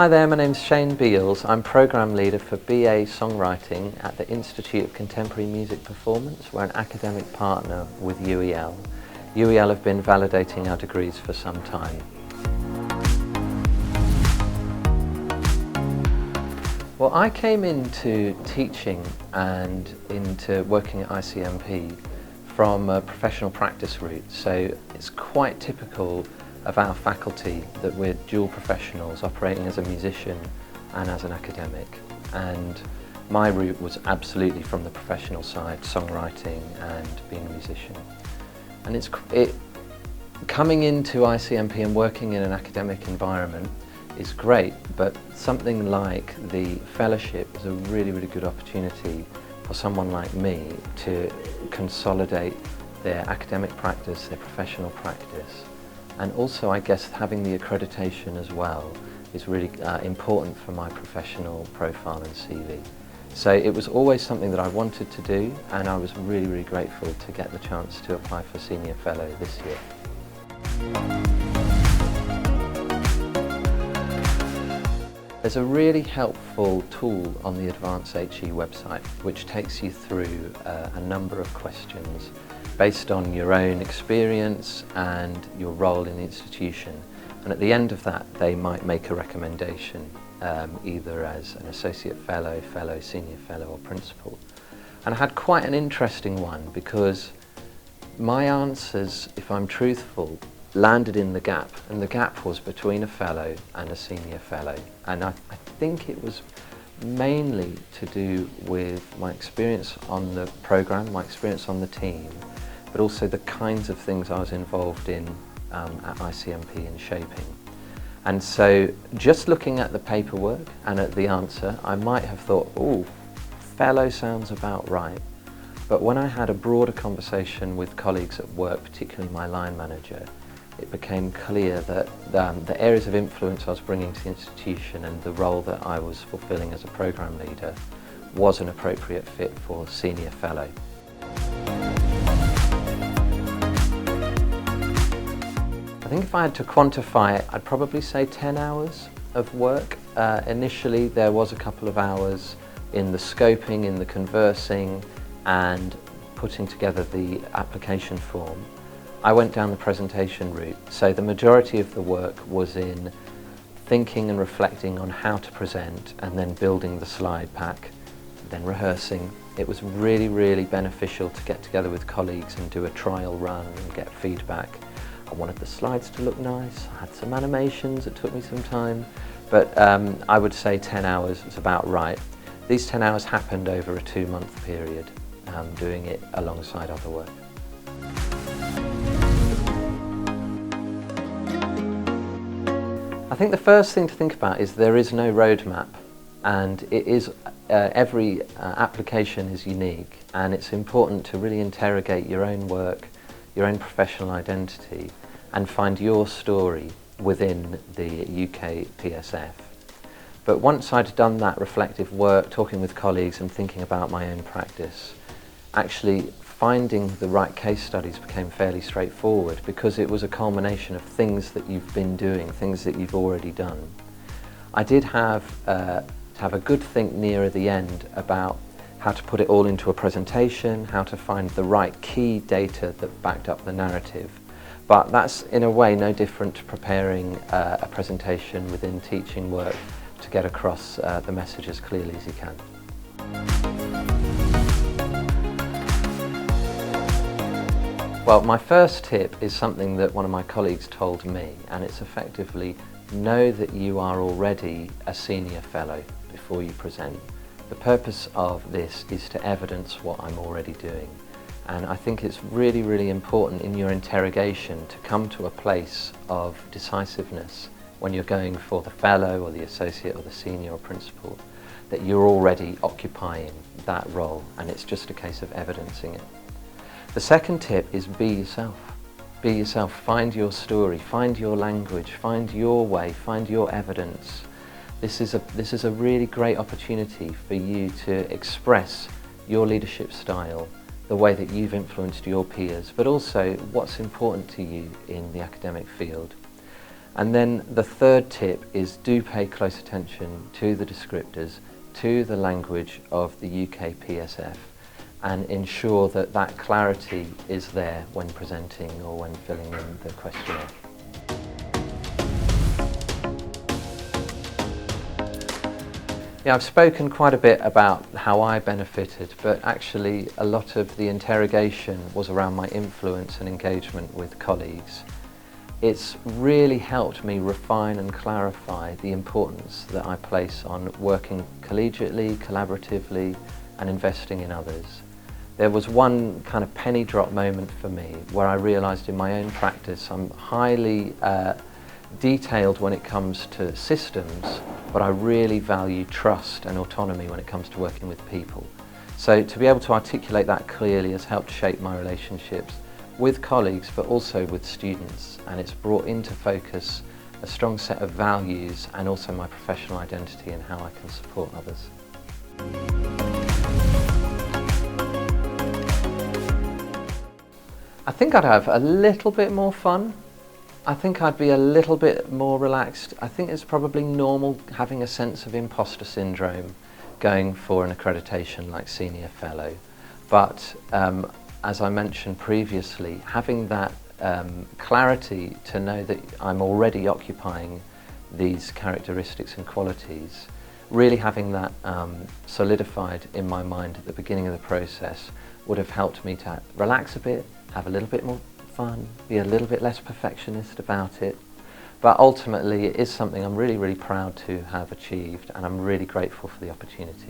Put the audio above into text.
Hi there, my name's Shane Beales. I'm Programme Leader for BA Songwriting at the Institute of Contemporary Music Performance. We're an academic partner with UEL. UEL have been validating our degrees for some time. Well, I came into teaching and into working at ICMP from a professional practice route, so it's quite typical of our faculty that we're dual professionals operating as a musician and as an academic, and my route was absolutely from the professional side, songwriting and being a musician. And coming into ICMP and working in an academic environment is great, but something like the fellowship is a really good opportunity for someone like me to consolidate their academic practice, their professional practice. And also, I guess, having the accreditation as well is really important for my professional profile and CV. So it was always something that I wanted to do, and I was really grateful to get the chance to apply for Senior Fellow this year. There's a really helpful tool on the Advance H.E website which takes you through a number of questions based on your own experience and your role in the institution. And at the end of that, they might make a recommendation, either as an Associate Fellow, Fellow, Senior Fellow or Principal. And I had quite an interesting one because my answers, if I'm truthful, landed in the gap, and the gap was between a Fellow and a Senior Fellow. And I think it was mainly to do with my experience on the programme, my experience on the team, but also the kinds of things I was involved in at ICMP in shaping. And so just looking at the paperwork and at the answer, I might have thought, oh, Fellow sounds about right. But when I had a broader conversation with colleagues at work, particularly my line manager, it became clear that the areas of influence I was bringing to the institution and the role that I was fulfilling as a programme leader was an appropriate fit for Senior Fellow. I think if I had to quantify it, I'd probably say 10 hours of work. Initially there was a couple of hours in the scoping, in the conversing and putting together the application form. I went down the presentation route, so the majority of the work was in thinking and reflecting on how to present and then building the slide pack, then rehearsing. It was really beneficial to get together with colleagues and do a trial run and get feedback. I wanted the slides to look nice, I had some animations, it took me some time, but I would say 10 hours is about right. These 10 hours happened over a 2-month period, doing it alongside other work. I think the first thing to think about is there is no roadmap, and it is every application is unique, and it's important to really interrogate your own work, your own professional identity, and find your story within the UK PSF. But once I'd done that reflective work, talking with colleagues and thinking about my own practice, actually finding the right case studies became fairly straightforward because it was a culmination of things that you've been doing, things that you've already done. I did have to have a good think nearer the end about how to put it all into a presentation, how to find the right key data that backed up the narrative. But that's in a way no different to preparing a presentation within teaching work to get across the message as clearly as you can. Well, my first tip is something that one of my colleagues told me, and it's effectively know that you are already a Senior Fellow before you present. The purpose of this is to evidence what I'm already doing, and I think it's really important in your interrogation to come to a place of decisiveness when you're going for the Fellow or the Associate or the Senior or Principal, that you're already occupying that role, and it's just a case of evidencing it. The second tip is be yourself. Be yourself, find your story, find your language, find your way, find your evidence. This is a really great opportunity for you to express your leadership style, the way that you've influenced your peers, but also what's important to you in the academic field. And then the third tip is do pay close attention to the descriptors, to the language of the UK PSF, and ensure that that clarity is there when presenting or when filling in the questionnaire. Yeah, I've spoken quite a bit about how I benefited, but actually a lot of the interrogation was around my influence and engagement with colleagues. It's really helped me refine and clarify the importance that I place on working collegiately, collaboratively, and investing in others. There was one kind of penny drop moment for me where I realised in my own practice I'm highly detailed when it comes to systems, but I really value trust and autonomy when it comes to working with people. So to be able to articulate that clearly has helped shape my relationships with colleagues, but also with students, and it's brought into focus a strong set of values and also my professional identity and how I can support others. I think I'd have a little bit more fun. I think I'd be a little bit more relaxed. I think it's probably normal having a sense of imposter syndrome going for an accreditation like Senior Fellow. But as I mentioned previously, having that clarity to know that I'm already occupying these characteristics and qualities, really having that solidified in my mind at the beginning of the process would have helped me to relax a bit, have a little bit more fun, be a little bit less perfectionist about it. But ultimately it is something I'm really, really proud to have achieved, and I'm really grateful for the opportunity.